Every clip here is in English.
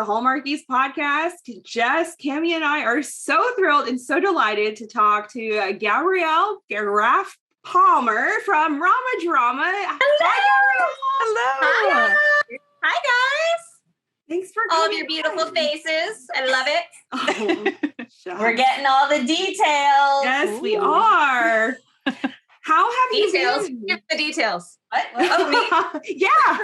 the Hallmarkies podcast. Jess, Cammie, and I are so thrilled and so delighted to talk to Gabrielle Graf Palmer from RomaDrama. Hello. Hello. Hi, guys. Thanks for all of your beautiful faces. I love it. Oh, we're getting all the details. Yes, Ooh. We are. How have details? you been? Give the details. What? Oh, me? Yeah.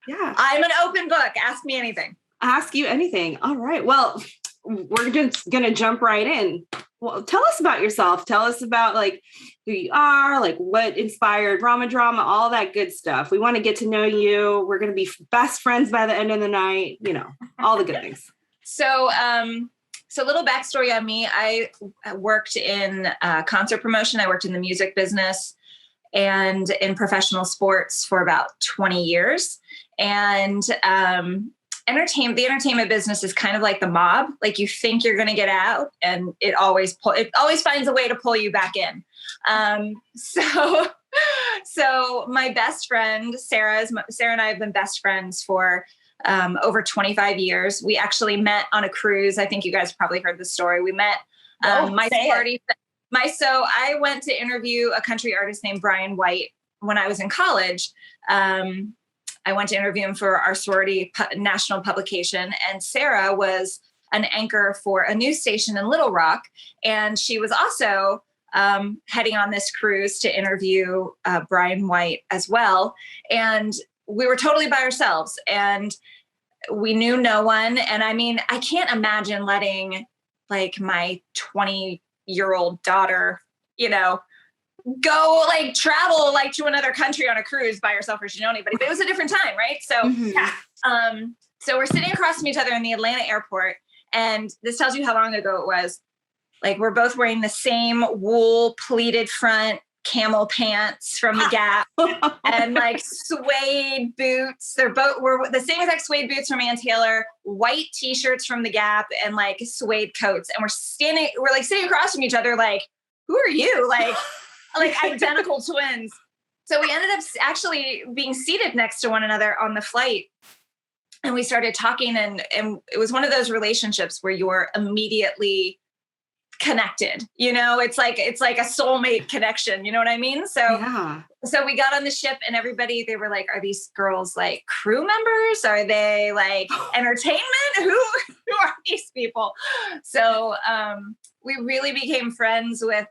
Yeah. I'm an open book. Ask me anything. Ask you anything. All right. Well, we're just going to jump right in. Well, tell us about yourself. Tell us about like who you are, like what inspired RomaDrama, all that good stuff. We want to get to know you. We're going to be best friends by the end of the night, you know, all the good things. So a little backstory on me. I worked in concert promotion. I worked in the music business and in professional sports for about 20 years. And the entertainment business is kind of like the mob. Like you think you're going to get out and it always finds a way to pull you back in. So my best friend, Sara and I have been best friends for over 25 years. We actually met on a cruise. I think you guys probably heard the story. We met so I went to interview a country artist named Brian White when I was in college. I went to interview him for our sorority national publication, and Sara was an anchor for a news station in Little Rock. And she was also heading on this cruise to interview Brian White as well. And we were totally by ourselves and we knew no one. And I mean, I can't imagine letting like my 20-year-old daughter, you know, go like travel like to another country on a cruise by yourself or she know anybody, but it was a different time. Right. So, so we're sitting across from each other in the Atlanta airport. And this tells you how long ago it was. Like we're both wearing the same wool pleated front camel pants from the Gap and like suede boots. We're the same exact suede boots from Ann Taylor, white t-shirts from the Gap and like suede coats. And we're sitting across from each other. Like, who are you? Like identical twins. So we ended up actually being seated next to one another on the flight. And we started talking and it was one of those relationships where you're immediately connected, you know, it's like a soulmate connection. You know what I mean? So we got on the ship and everybody, they were like, are these girls like crew members? Are they like entertainment? Who are these people? So we really became friends with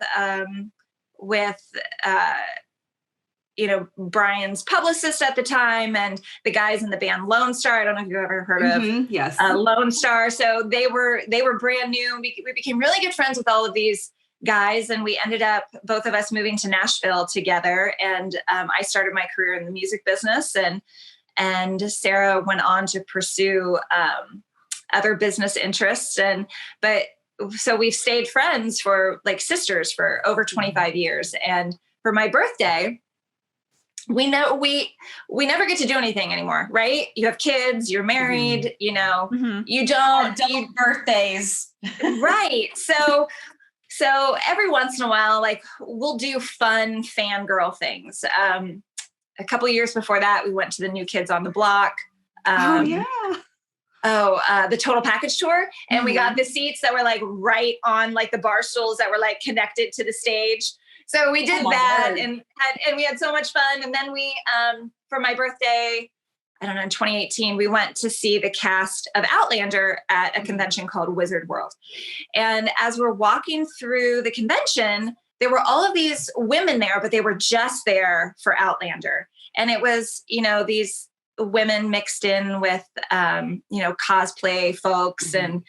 you know, Brian's publicist at the time and the guys in the band Lone Star. I don't know if you've ever heard of yes. Lone Star. So they were brand new. We became really good friends with all of these guys. And we ended up, both of us moving to Nashville together. And I started my career in the music business and Sara went on to pursue other business interests. So we've stayed friends for like sisters for over 25 years. And for my birthday, we never get to do anything anymore, right? You have kids, you're married, you know, you don't birthdays. Right. So every once in a while, like we'll do fun fangirl things. A couple of years before that, we went to the New Kids on the Block. The Total Package tour. And we got the seats that were like right on like the bar stools that were like connected to the stage. So we did that and we had so much fun. And then we, for my birthday, I don't know, in 2018, we went to see the cast of Outlander at a convention called Wizard World. And as we're walking through the convention, there were all of these women there, but they were just there for Outlander. And it was, you know, these women mixed in with, you know, cosplay folks and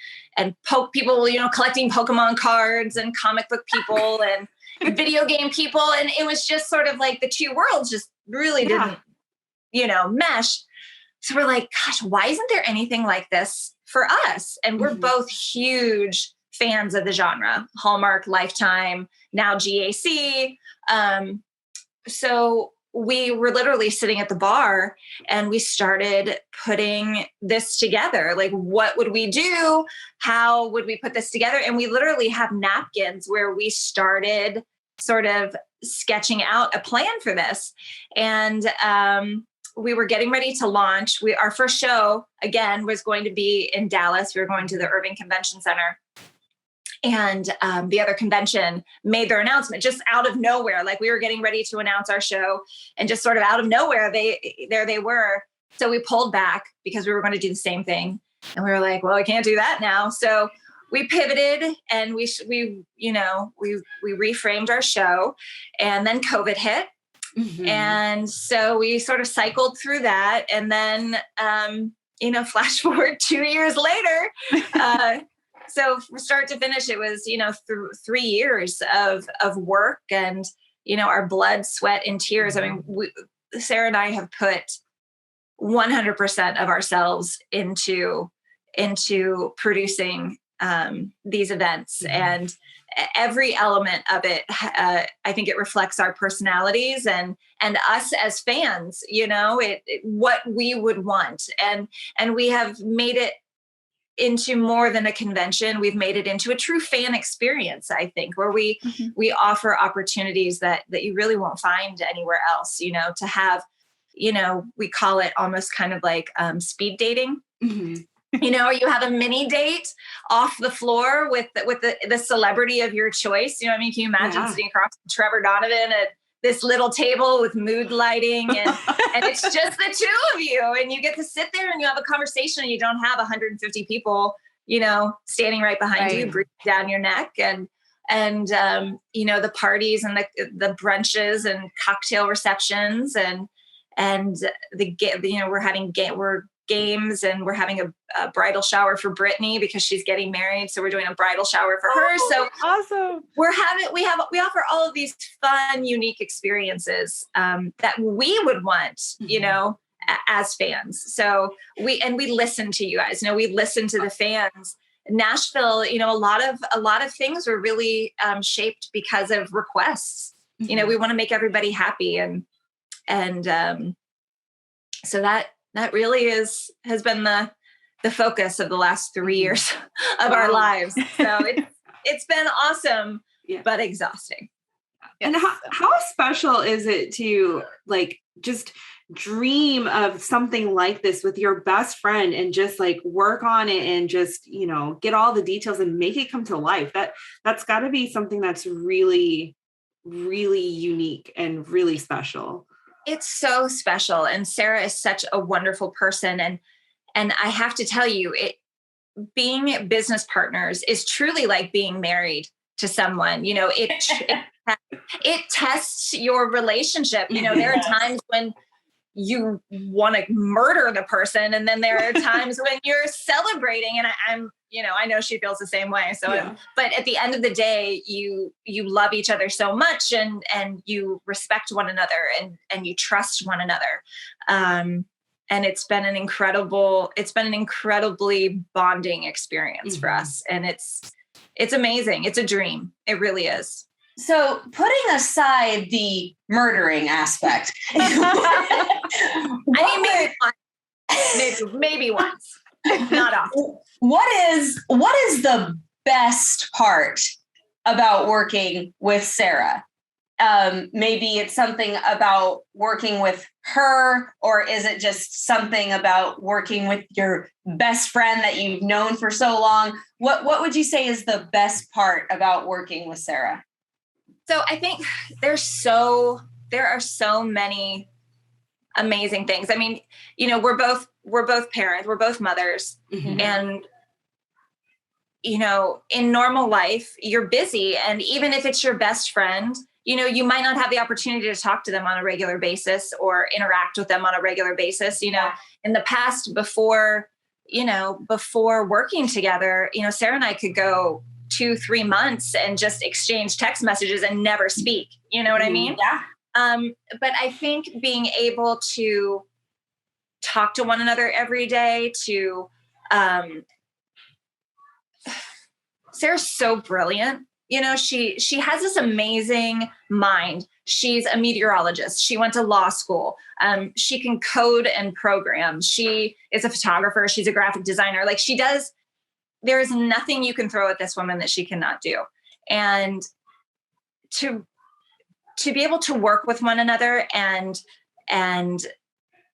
people, you know, collecting Pokemon cards and comic book people and video game people. And it was just sort of like the two worlds just really didn't, you know, mesh. So we're like, gosh, why isn't there anything like this for us? And we're both huge fans of the genre, Hallmark, Lifetime, now GAC. So we were literally sitting at the bar and we started putting this together. Like, what would we do? How would we put this together? And we literally have napkins where we started sort of sketching out a plan for this. And we were getting ready to launch. Our first show again was going to be in Dallas. We were going to the Irving Convention Center. And the other convention made their announcement just out of nowhere. Like we were getting ready to announce our show, and just sort of out of nowhere, they were. So we pulled back because we were going to do the same thing. And we were like, well, I can't do that now. So we pivoted, and we reframed our show, and then COVID hit. Mm-hmm. And so we sort of cycled through that. And then, flash forward 2 years later, so from start to finish, it was, through 3 years of work and, our blood, sweat, and tears. I mean, Sara and I have put 100% of ourselves into producing these events, and every element of it. I think it reflects our personalities and us as fans, what we would want. And we have made it into more than a convention. We've made it into a true fan experience, I think, where we offer opportunities that you really won't find anywhere else, to have, we call it almost kind of like speed dating. Mm-hmm. You have a mini date off the floor with the celebrity of your choice. Can you imagine sitting across from Trevor Donovan at this little table with mood lighting, and it's just the two of you, and you get to sit there and you have a conversation, and you don't have 150 people, standing right behind you, breathing down your neck, and the parties and the brunches and cocktail receptions, and we're games, and we're having a bridal shower for Brittany because she's getting married. So we're doing a bridal shower for her. So awesome. We offer all of these fun, unique experiences that we would want, as fans. So we listen to you guys, we listen to the fans. Nashville, a lot of things were really shaped because of requests. Mm-hmm. We want to make everybody happy. And so that really has been the focus of the last 3 years of our lives. So it's been awesome, but exhausting. And how special is it to just dream of something like this with your best friend and just work on it and just, get all the details and make it come to life? That's got to be something that's really, really unique and really special. It's so special. And Sara is such a wonderful person. And I have to tell you, being business partners is truly like being married to someone. It tests your relationship. There are times when you want to murder the person, and then there are times when you're celebrating. And I know she feels the same way. So, but at the end of the day, you love each other so much, and you respect one another, and you trust one another. And it's been an incredibly bonding experience for us. And it's amazing. It's a dream. It really is. So putting aside the murdering aspect, maybe once, not often. What is the best part about working with Sara? Maybe it's something about working with her, or is it just something about working with your best friend that you've known for so long? What would you say is the best part about working with Sara? So I think there are so many amazing things. I mean, we're both parents, we're both mothers, and in normal life, you're busy. And even if it's your best friend, you might not have the opportunity to talk to them on a regular basis or interact with them on a regular basis. In the past, before working together, Sara and I could go 2-3 months and just exchange text messages and never speak. You know what I mean? Yeah. But I think being able to talk to one another every day, Sara's so brilliant. She has this amazing mind. She's a meteorologist. She went to law school. She can code and program. She is a photographer. She's a graphic designer. There is nothing you can throw at this woman that she cannot do. And to be able to work with one another and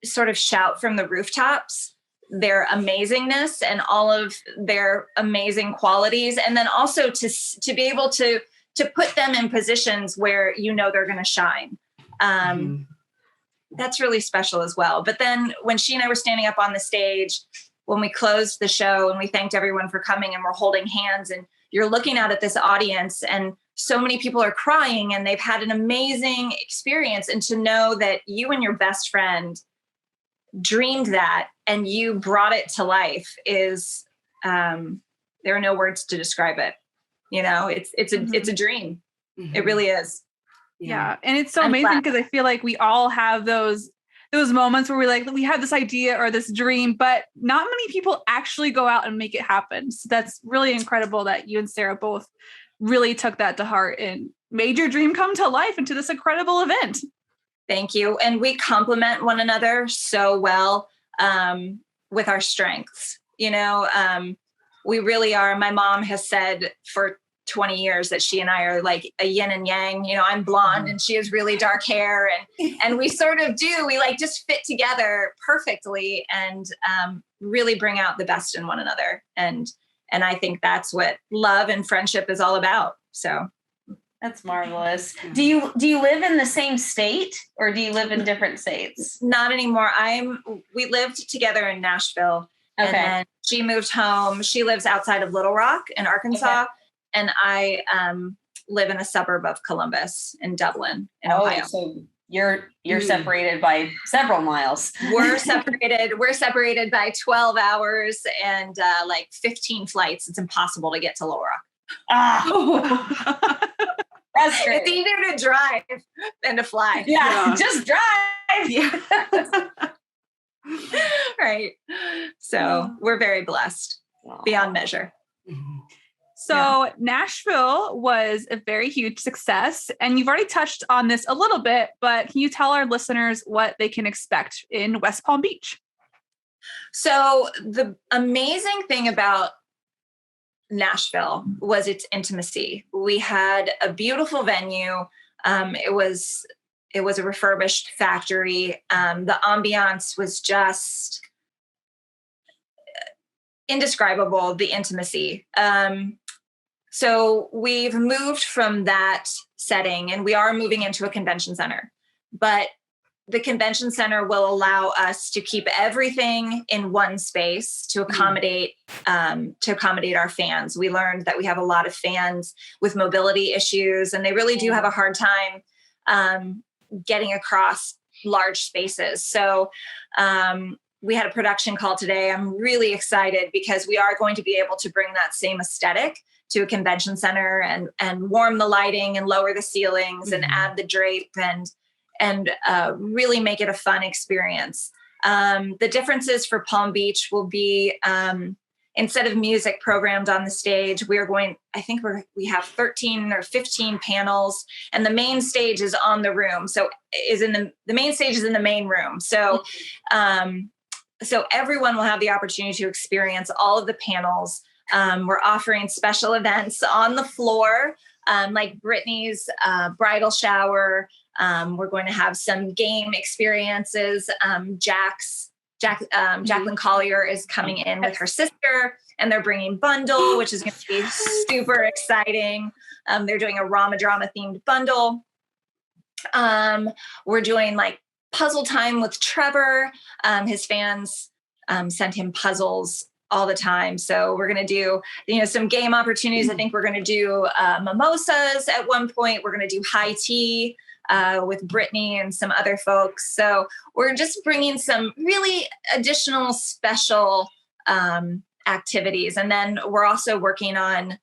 sort of shout from the rooftops their amazingness and all of their amazing qualities. And then also to be able to put them in positions where, they're going to shine. That's really special as well. But then when she and I were standing up on the stage, when we closed the show and we thanked everyone for coming and we're holding hands and you're looking out at this audience and so many people are crying and they've had an amazing experience. And to know that you and your best friend dreamed that and you brought it to life is, there are no words to describe it. It's a dream. It really is. Yeah. And it's so amazing because I feel like we all have those moments where we have this idea or this dream, but not many people actually go out and make it happen. So that's really incredible that you and Sara both really took that to heart and made your dream come to life into this incredible event. Thank you. And we complement one another so well with our strengths. We really are. My mom has said for 20 years that she and I are like a yin and yang. I'm blonde and she has really dark hair, and we sort of we just fit together perfectly and really bring out the best in one another. And I think that's what love and friendship is all about. So that's marvelous. Do you live in the same state or do you live in different states? Not anymore. We lived together in Nashville. Okay. And then she moved home. She lives outside of Little Rock in Arkansas. Okay. And I live in a suburb of Columbus in Dublin, in Ohio. So you're separated by several miles. We're separated by 12 hours and 15 flights. It's impossible to get to Little Rock. That's great. It's easier to drive than to fly. Yeah. Just drive. Yeah. Right. So we're very blessed beyond measure. So Nashville was a very huge success, and you've already touched on this a little bit, but can you tell our listeners what they can expect in West Palm Beach? So the amazing thing about Nashville was its intimacy. We had a beautiful venue. It was a refurbished factory. The ambiance was just indescribable, the intimacy. So we've moved from that setting and we are moving into a convention center, but the convention center will allow us to keep everything in one space to accommodate our fans. We learned that we have a lot of fans with mobility issues and they really do have a hard time getting across large spaces. So we had a production call today. I'm really excited because we are going to be able to bring that same aesthetic to a convention center and warm the lighting and lower the ceilings and add the drape and really make it a fun experience. The differences for Palm Beach will be instead of music programmed on the stage, we have 13 or 15 panels and the main stage is on the room. So the main stage is in the main room. So everyone will have the opportunity to experience all of the panels. We're offering special events on the floor, like Brittany's bridal shower. We're going to have some game experiences. Jacqueline Collier is coming in with her sister and they're bringing bundle, which is going to be super exciting. They're doing a RomaDrama themed bundle. We're doing like puzzle time with Trevor. His fans send him puzzles all the time. So we're going to do, some game opportunities. I think we're going to do mimosas at one point. We're going to do high tea with Brittany and some other folks. So we're just bringing some really additional special activities. And then we're also working on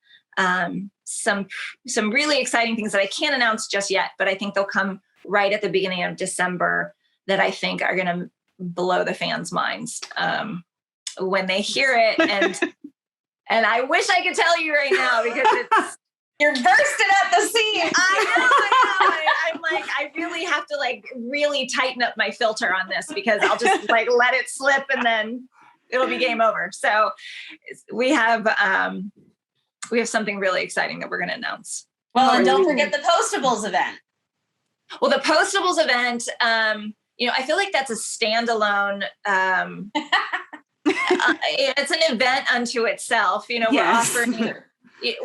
some really exciting things that I can't announce just yet, but I think they'll come right at the beginning of December that I think are going to blow the fans' minds when they hear it. And I wish I could tell you right now because you're bursting at the seams. I know. I'm like, I really have to really tighten up my filter on this because I'll just let it slip and then it'll be game over. So we have something really exciting that we're going to announce. Well, and don't forget the Postables event. Well, the Postables event, I feel like that's a standalone, it's an event unto itself. Yes.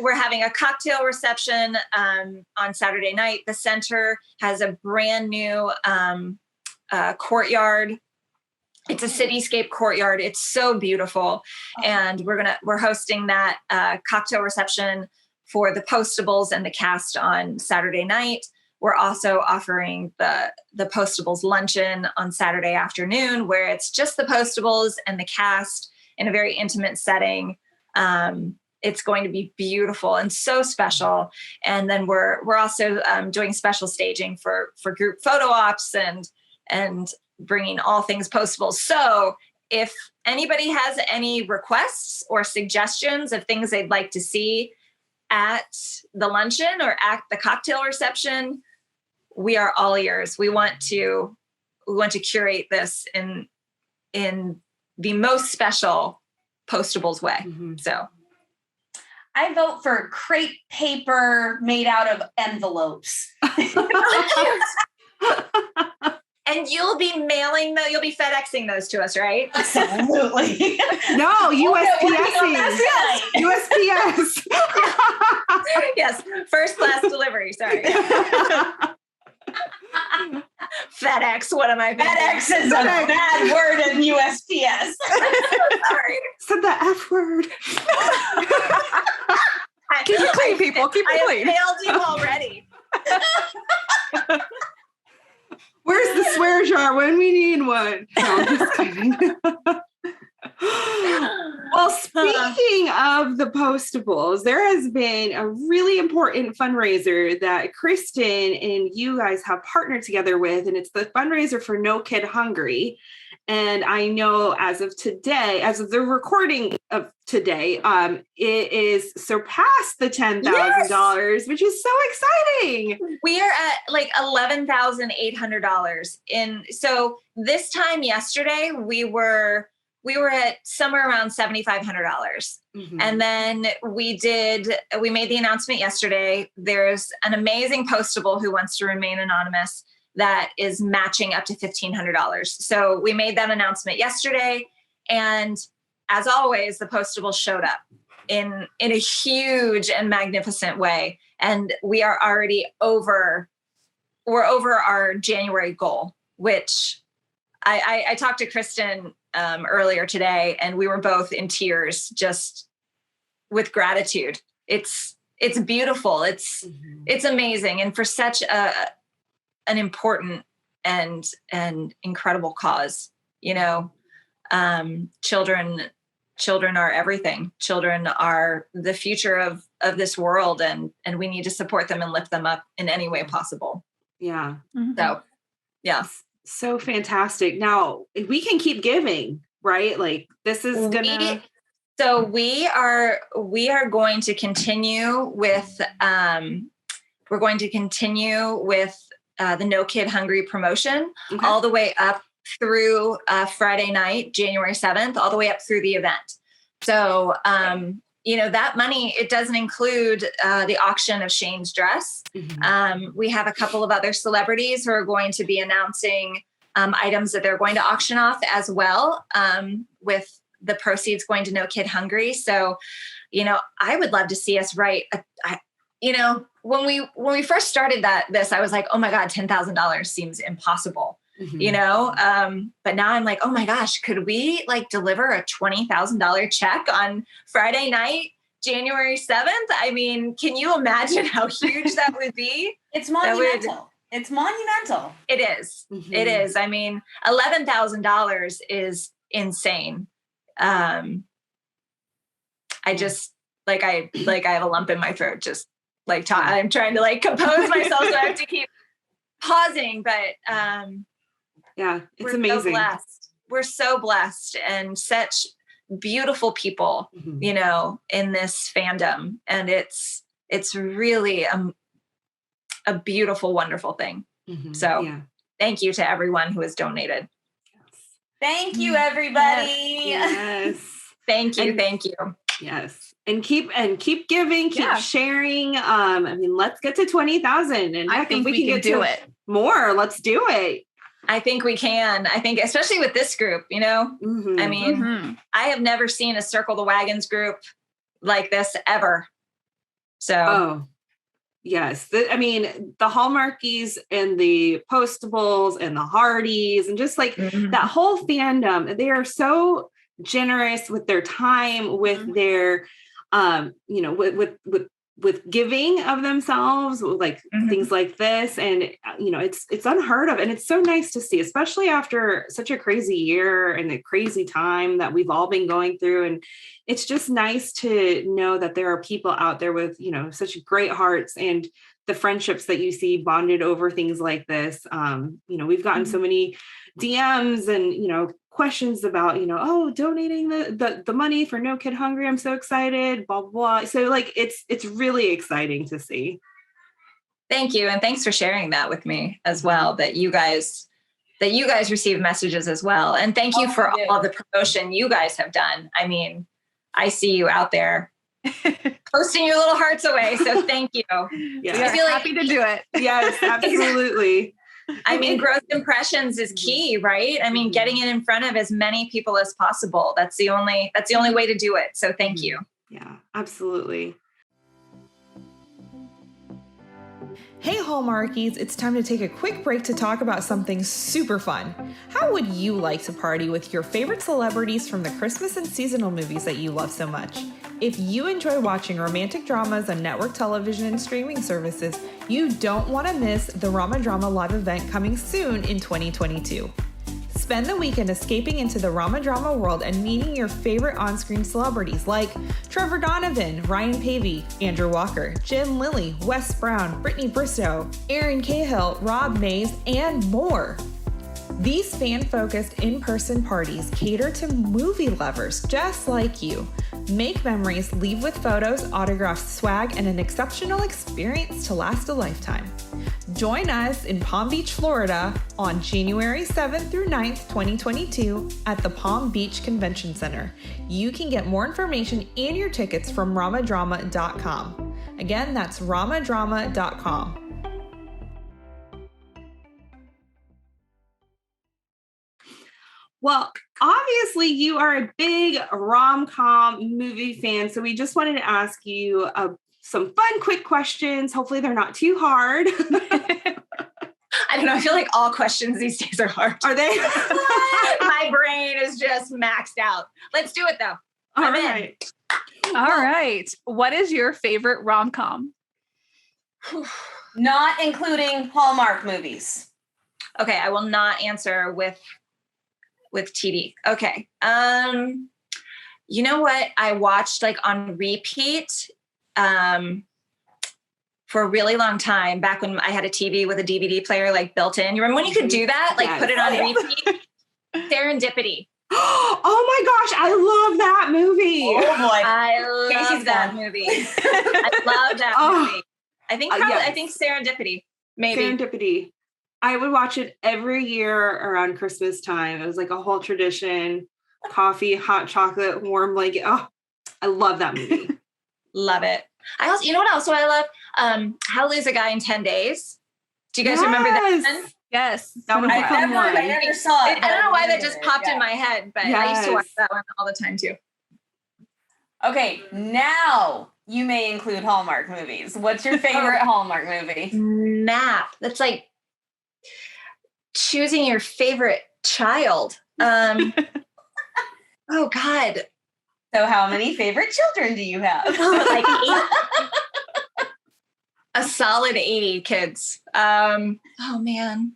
We're having a cocktail reception on Saturday night. The center has a brand new courtyard. It's a cityscape courtyard. It's so beautiful. And we're hosting that cocktail reception for the Postables and the cast on Saturday night. We're also offering the Postables luncheon on Saturday afternoon, where it's just the Postables and the cast in a very intimate setting. It's going to be beautiful and so special. And then we're also doing special staging for group photo ops and bringing all things Postables. So if anybody has any requests or suggestions of things they'd like to see at the luncheon or at the cocktail reception, we are all ears. We want to curate this in the most special Postables way. Mm-hmm. So I vote for crepe paper made out of envelopes. And you'll be FedExing those to us, right? Absolutely. No, USPS. USPS. Yes, first class delivery. Sorry. FedEx. What am I? FedEx is a bad word in USPS. Sorry. Said the F word. Keep it clean, people. Keep it clean. I failed you already. Where's the swear jar when we need one? No, I'm just kidding. Well, speaking of the Postables, there has been a really important fundraiser that Kristen and you guys have partnered together with, and it's the fundraiser for No Kid Hungry. And I know as of the recording of today, it is surpassed the $10,000, which is so exciting. We are at like $11,800 so this time yesterday, we were at somewhere around $7,500. Mm-hmm. And then we made the announcement yesterday. There's an amazing Postable who wants to remain anonymous that is matching up to $1,500. So we made that announcement yesterday. And as always, the Postable showed up in a huge and magnificent way. And we are already over our January goal, which I talked to Kristen earlier today, and we were both in tears just with gratitude. It's beautiful. It's amazing. And for such an important and incredible cause, children are everything. Children are the future of this world, and we need to support them and lift them up in any way possible. Yeah. Mm-hmm. So, yeah. So fantastic. Now we can keep giving, right? Like this is gonna. So we are going to continue with. We're going to continue with the No Kid Hungry promotion all the way up through Friday night, January 7th, all the way up through the event. So, that money, it doesn't include the auction of Shane's dress. Mm-hmm. We have a couple of other celebrities who are going to be announcing items that they're going to auction off as well, with the proceeds going to No Kid Hungry. So, I would love to see us write when we first started this, I was like, oh my God, $10,000 seems impossible, but now I'm like, oh my gosh, could we deliver a $20,000 check on Friday night, January 7th? I mean, can you imagine how huge that would be? It's monumental. It's monumental. It is. Mm-hmm. It is. I mean, $11,000 is insane. I just I have a lump in my throat, just I'm trying to compose myself, so I have to keep pausing, but yeah, it's amazing. So blessed. We're so blessed and such beautiful people, in this fandom. And it's really a beautiful, wonderful thing. Mm-hmm. So thank you to everyone who has donated. Thank you, everybody. Yes. Thank you. Thank you. Yes. And keep giving, keep sharing. Let's get to 20,000. And I think we can do it more. Let's do it. I think we can. I think, especially with this group, you know, Mhm. I mean, I have never seen a Circle the Wagons group like this ever. So, Oh, yes. I mean, the Hallmarkies and the Postables and the Hardys and just like that whole fandom, they are so generous with their time, with their, you know, with giving of themselves, like things like this. And, you know, it's unheard of. And it's so nice to see, especially after such a crazy year and a crazy time that we've all been going through. And it's just nice to know that there are people out there with, you know, such great hearts and the friendships that you see bonded over things like this. You know, we've gotten so many DMs and, you know, questions about, you know, oh, donating the money for No Kid Hungry. I'm so excited, blah, blah, blah. So like, it's really exciting to see. Thank you. And thanks for sharing that with me as well, that you guys receive messages as well. And thank you for all of the promotion you guys have done. I mean, I see you out there posting your little hearts away. So thank you. Yeah. I feel happy to do it. Yes, absolutely. I mean, growth impressions is key, right? I mean, getting it in front of as many people as possible. That's the only way to do it. So thank you. Yeah, absolutely. Hey Hallmarkies, it's time to take a quick break to talk about something super fun. How would you like to party with your favorite celebrities from the Christmas and seasonal movies that you love so much? If you enjoy watching romantic dramas on network television and streaming services, you don't want to miss the RomaDrama live event coming soon in 2022. Spend the weekend escaping into the RomaDrama world and meeting your favorite on-screen celebrities like Trevor Donovan, Ryan Pavey, Andrew Walker, Jen Lilly, Wes Brown, Brittany Bristow, Aaron Cahill, Rob Mays, and more. These fan-focused in-person parties cater to movie lovers just like you. Make memories, leave with photos, autographs, swag, and an exceptional experience to last a lifetime. Join us in Palm Beach, Florida on January 7th through 9th, 2022 at the Palm Beach Convention Center. You can get more information and your tickets from romadrama.com. Again, that's romadrama.com. Well, obviously you are a big rom-com movie fan, so we just wanted to ask you some fun, quick questions. Hopefully they're not too hard. I don't know. I feel like all questions these days are hard. Are they? My brain is just maxed out. Let's do it though. All right. All right. What is your favorite rom-com? Not including Hallmark movies. Okay, I will not answer with TV. Okay. You know what I watched like on repeat for a really long time, back when I had a TV with a DVD player like built in. You remember when you could do that? Like put it on repeat? Serendipity. Oh my gosh, I love that movie. Oh boy. I love that movie. I love that movie. I think Serendipity. Maybe. Serendipity. I would watch it every year around Christmas time. It was like a whole tradition. Coffee, hot chocolate, warm blanket. Oh, I love that movie. Love it. I also, you know what else I love? How to Lose a Guy in 10 Days. Do you guys remember that one? Yes. That was I never saw it. I don't know why that just popped in my head, but I used to watch that one all the time too. Okay, now you may include Hallmark movies. What's your favorite Hallmark movie? Snap. That's like choosing your favorite child. Oh God. So how many favorite children do you have? Like 8. A solid 80 kids. Oh man.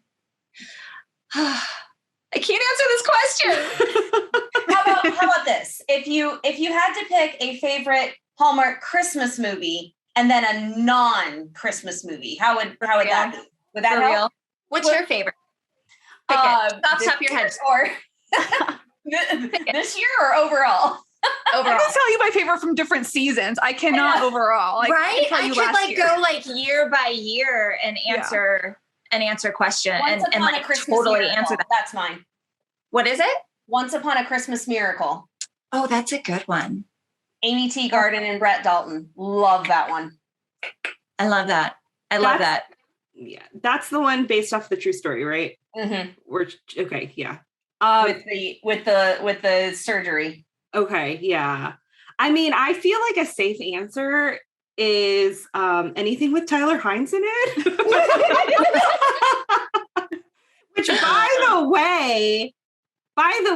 I can't answer this question. How about this? If you had to pick a favorite Hallmark Christmas movie and then a non-Christmas movie, how would that be? Would that help? What's your favorite? Pick it. Off the top of your head. Or this year or overall? I can tell you my favorite from different seasons. I cannot overall. Right? I could go like year by year and answer question and like totally Miracle. answer that. That's mine. What is it? Once Upon a Christmas Miracle. Oh, that's a good one. Amy Teagarden and Brett Dalton. Love that one. I love that. I love that. Yeah, that's the one based off the true story, right? Okay, yeah. With the surgery. Okay, yeah. I mean, I feel like a safe answer is anything with Tyler Hines in it. Which, by the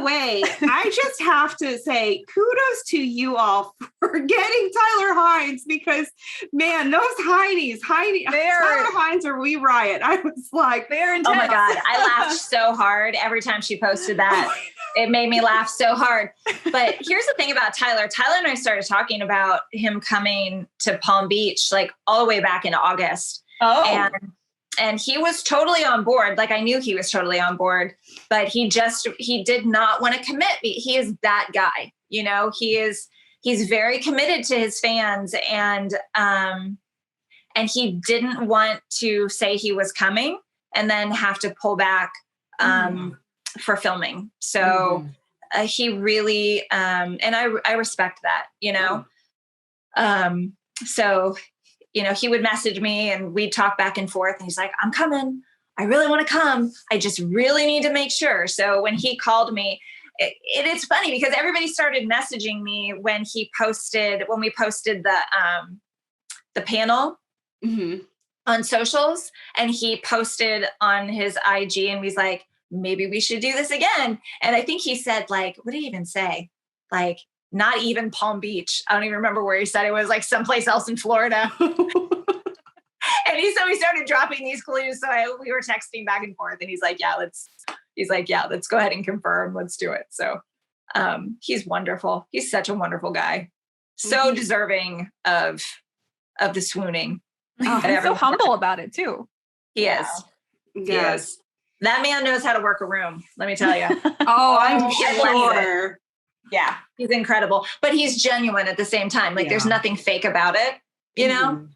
way, I just have to say kudos to you all for getting Tyler Hines, because man, those Tyler Hines or We Riot. I was like, they're intense. Oh my God. I laughed so hard every time she posted that. It made me laugh so hard. But here's the thing about Tyler. Tyler and I started talking about him coming to Palm Beach, like all the way back in August. Oh. And he was totally on board. Like I knew he was totally on board, but he did not want to commit. He is that guy, you know, he's very committed to his fans, and he didn't want to say he was coming and then have to pull back, for filming. So he really, and I respect that, you know? So, you know, he would message me and we'd talk back and forth, and he's like, I'm coming. I really want to come. I just really need to make sure. So when he called me, it's funny because everybody started messaging me when we posted the panel on socials, and he posted on his IG and he's like, maybe we should do this again. And I think he said, like, what did he even say? Like, not even Palm Beach. I don't even remember where he said it was, like someplace else in Florida. And so he started dropping these clues. So we were texting back and forth, and he's like, yeah, let's go ahead and confirm. Let's do it. So he's wonderful. He's such a wonderful guy. So deserving of the swooning. Oh, he's so humble about it too. He is. He is. That man knows how to work a room. Let me tell you. I'm sure. Yeah, he's incredible, but he's genuine at the same time. Like there's nothing fake about it, you know?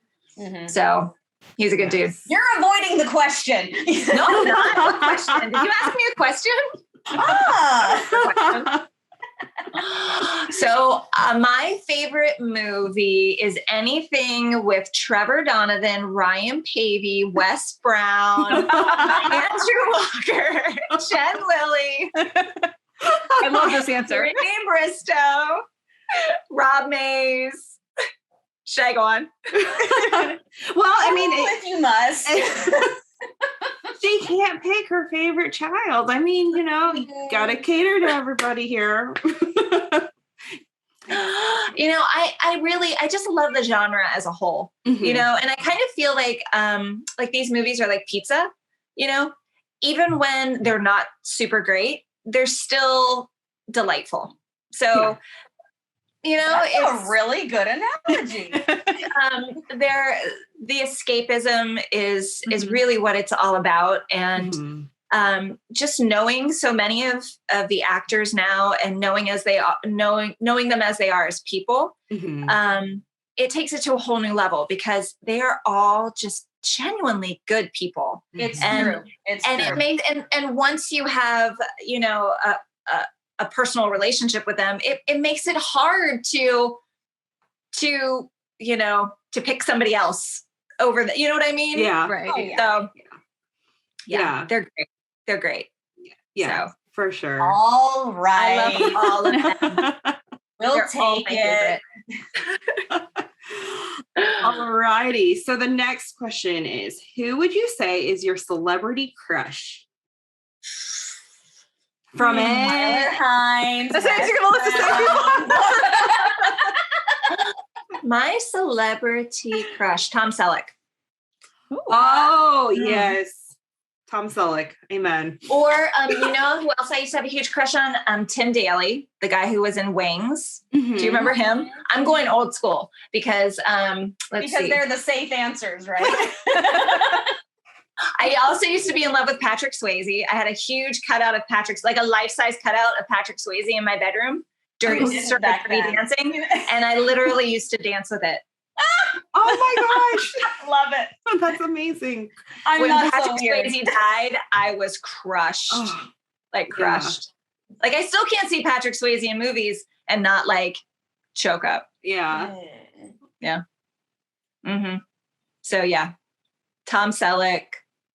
So he's a good dude. You're avoiding the question. No, I'm not. What question? Did you ask me a question? So my favorite movie is anything with Trevor Donovan, Ryan Pavey, Wes Brown, Andrew Walker, Jen Lilly. I love this answer. Brittany Bristow, Rob Mays. Should I go on? Well, I mean, if you must. She can't pick her favorite child. I mean, you know, you gotta cater to everybody here. You know, I just love the genre as a whole, you know, and I kind of feel like these movies are like pizza, you know, even when they're not super great, they're still delightful. So, you know, it's a really good analogy. The escapism is really what it's all about. And just knowing so many of the actors now, and knowing them as they are as people, it takes it to a whole new level because they are all just genuinely good people. It's true. It makes, and once you have, you know, a personal relationship with them, it makes it hard to, you know, to pick somebody else over you know what I mean? Yeah. Right. Oh, yeah. So yeah, they're great. They're great. Yeah, so, for sure. All right. I love all of them. We'll take it. All righty. So the next question is, who would you say is your celebrity crush? From it. Hines. That's what you're going to listen to. My celebrity crush, Tom Selleck. Oh, yes. Tom Selleck. Amen. Or, you know who else I used to have a huge crush on? Tim Daly, the guy who was in Wings. Do you remember him? I'm going old school because, let's see. They're the safe answers, right? I also used to be in love with Patrick Swayze. I had a huge cutout of like a life-size cutout of Patrick Swayze in my bedroom during dancing. And I literally used to dance with it. Oh my gosh. Love it. That's amazing. When Patrick Swayze died, I was crushed. Crushed. Yeah. Like I still can't see Patrick Swayze in movies and not like choke up. Yeah. Yeah. So yeah. Tom Selleck,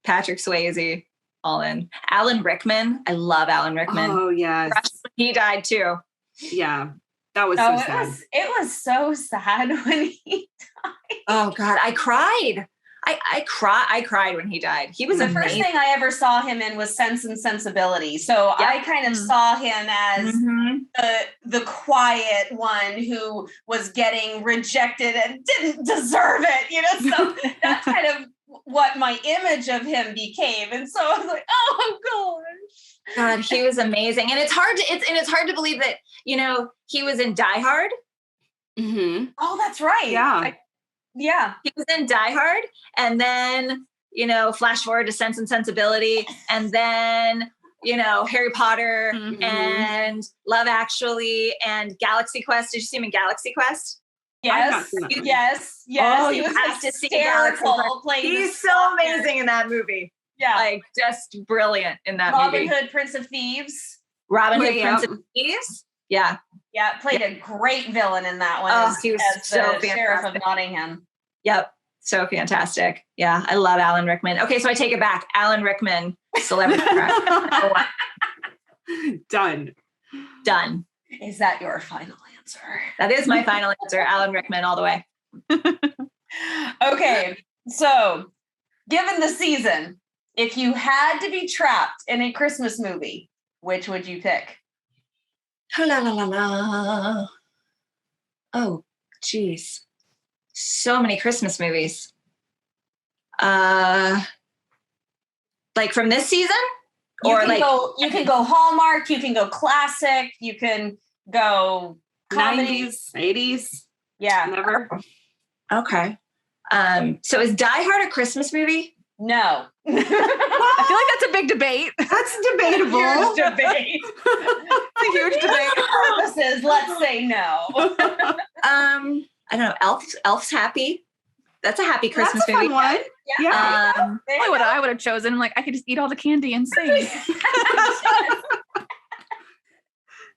Patrick Swayze, all in. Alan Rickman. I love Alan Rickman. Oh, yes. He died too. Yeah. That was so sad. It was so sad when he died. Oh God, I cried. I cried when he died. He was the amazing. first thing I ever saw him in was Sense and Sensibility. So I kind of saw him as the quiet one who was getting rejected and didn't deserve it, So that's kind of what my image of him became. And so I was like, oh gosh. God, he was amazing. And it's hard to believe that, he was in Die Hard. Mm-hmm. Oh, that's right. Yeah. Yeah. He was in Die Hard, and then, flash forward to Sense and Sensibility, and then, Harry Potter and Love Actually and Galaxy Quest. Did you see him in Galaxy Quest? Yes. Yes. Oh, he you was have to see Galaxy Quest. He's so amazing in that movie. Yeah. Like, just brilliant in that Robin movie. Hood, Prince of Thieves. Robin Hood, Prince of Thieves. Yeah. Yeah. Played a great villain in that one. He was so fantastic. Sheriff of Nottingham. Yep. So fantastic. Yeah. I love Alan Rickman. Okay. So I take it back. Alan Rickman, celebrity crush. Done. Is that your final answer? That is my final answer. Alan Rickman all the way. Okay. So given the season, if you had to be trapped in a Christmas movie, which would you pick? La la la la. Oh, geez. So many Christmas movies. Like from this season? You can go Hallmark, you can go classic, you can go comedy. 90s, 80s. Yeah. Never. Okay. So is Die Hard a Christmas movie? No. I feel like that's a big debate. That's debatable. Huge debate. It's a huge debate. Purposes, let's say no. I don't know. Elf's Happy. That's a happy Christmas That's a movie. fun one. Yeah. Probably what I would have chosen. I'm like, I could just eat all the candy and sing.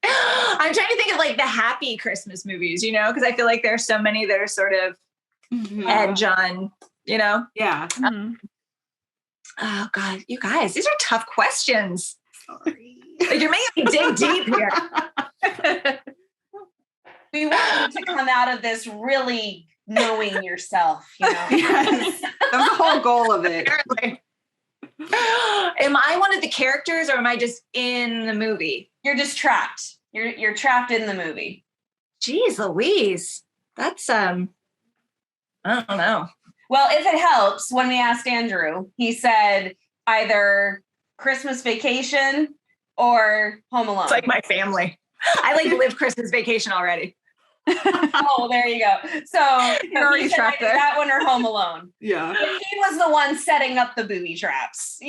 I'm trying to think of like the happy Christmas movies, because I feel like there are so many that are sort of edge on, Yeah. Oh God, you guys, these are tough questions. Sorry. Like, you're making me dig deep here. We want you to come out of this really knowing yourself, Yes. That was the whole goal of it. Apparently. Am I one of the characters or am I just in the movie? You're just trapped. You're trapped in the movie. Jeez Louise. That's I don't know. Well, if it helps, when we asked Andrew, he said either Christmas Vacation or Home Alone. It's like my family. I live Christmas Vacation already. Oh, there you go. So You're already trapped there. That one or Home Alone. Yeah. He was the one setting up the booby traps.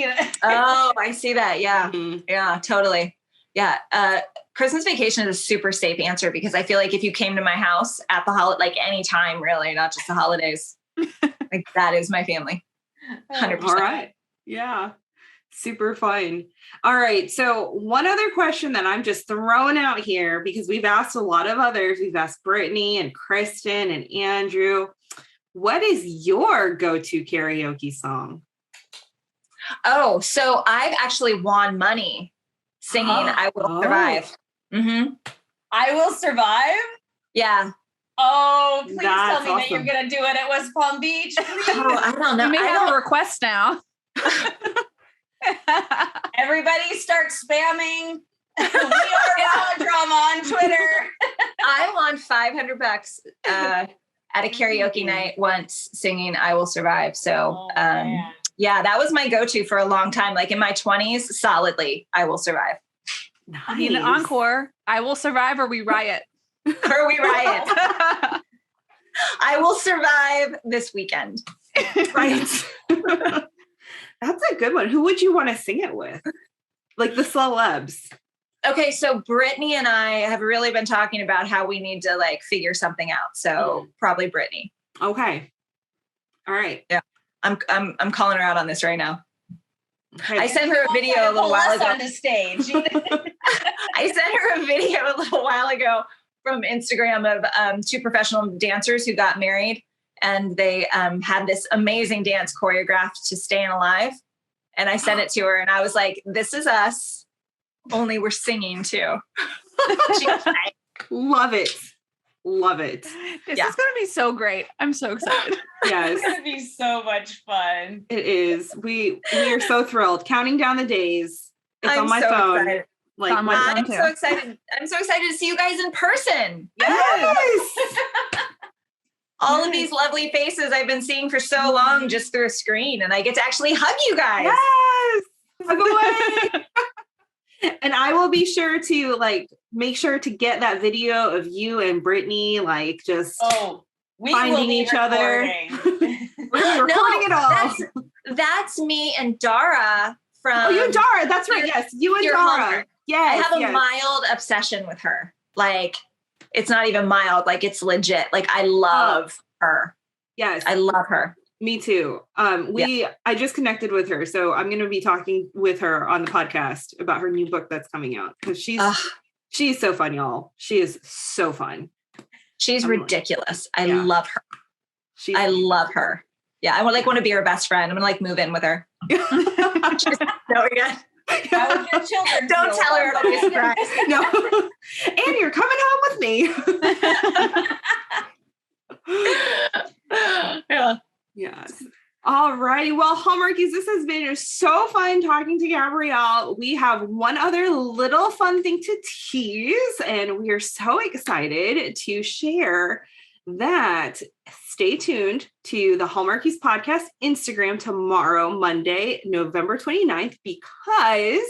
Oh, I see that. Yeah. Mhm. Yeah, totally. Yeah. Christmas Vacation is a super safe answer because I feel like if you came to my house at the holiday, like any time really, not just the holidays, like that is my family. 100%. All right. Yeah. Super fun. All right. So one other question that I'm just throwing out here, because we've asked a lot of others, we've asked Brittany and Kristen and Andrew, what is your go-to karaoke song? Oh, so I've actually won money singing I Will Survive. Mm-hmm. I Will Survive? Yeah. Oh, please That's tell me that you're going to do it at West Palm Beach. Oh, I don't know. You may have a request now. Everybody start spamming. We are RomaDrama on Twitter. I won $500 at a karaoke night once singing I Will Survive. So yeah, that was my go-to for a long time. Like in my 20s, solidly, I Will Survive. Nice. I mean, encore, I Will Survive or We Riot. Or We Riot. I will survive this weekend. Right. That's a good one. Who would you want to sing it with? Like the celebs. Okay, so Brittany and I have really been talking about how we need to like figure something out. So probably Brittany. Okay. All right. Yeah. I'm calling her out on this right now. Okay. I sent her a video a little while ago. On the stage. I sent her a video a little while ago from Instagram of two professional dancers who got married, and they had this amazing dance choreographed to Staying Alive. And I sent it to her and I was like, this is us, only we're singing too. She was like, Love it. Love it. This is going to be so great. I'm so excited. Yes. It's gonna be so much fun. It is. We are so thrilled. Counting down the days. It's I'm on my so phone. excited. Like On my phone. I'm too. so excited. I'm so excited to see you guys in person. yes. All of these lovely faces I've been seeing for so long just through a screen, and I get to actually hug you guys. Yes. Hug away. And I will be sure to like make sure to get that video of you and Brittany like just We finding will be each other. recording. We're gonna be recording it all. That's me and Dara from. Oh, you and Dara. That's right. Yes, you and your Dara. Hallmark. I Yes. have a yes. mild obsession with her. Like, it's not even mild. Like, it's legit. Like, I love her. Yes. I love her. Me too. I just connected with her, so I'm going to be talking with her on the podcast about her new book that's coming out because she's so fun, y'all. She is so fun. She's ridiculous. I yeah. love her. I love her. Yeah, I would want to be her best friend. I'm gonna like move in with her. No, we're good. How would your children Don't feel tell her about it'll be a surprise. No. And you're coming home with me. Yeah. Yes. All righty. Well, Hallmarkies, this has been so fun talking to Gabrielle. We have one other little fun thing to tease, and we are so excited to share that. Stay tuned to the Hallmarkies podcast Instagram tomorrow, Monday, November 29th, because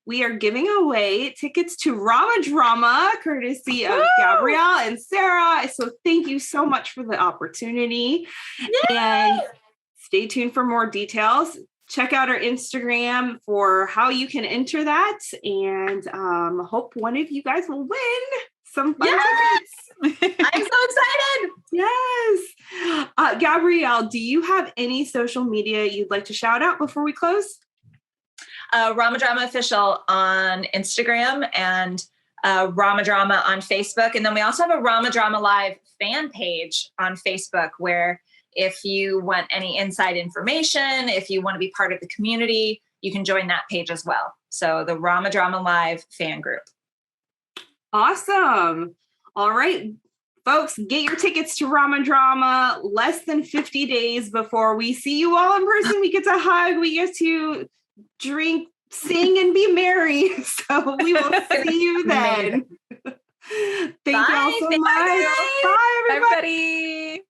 we are giving away tickets to RomaDrama, courtesy of Gabrielle and Sara. So thank you so much for the opportunity. Yay! And stay tuned for more details. Check out our Instagram for how you can enter that, and hope one of you guys will win some fun tickets. I'm so excited. Yes. Gabrielle, do you have any social media you'd like to shout out before we close? RomaDrama Official on Instagram and RomaDrama on Facebook. And then we also have a RomaDrama Live fan page on Facebook where if you want any inside information, if you want to be part of the community, you can join that page as well. So the RomaDrama Live fan group. Awesome. All right, folks, get your tickets to RomaDrama less than 50 days before we see you all in person. We get to hug, we get to drink, sing, and be merry. So we will see you then. Thank you all so much. Bye, everybody.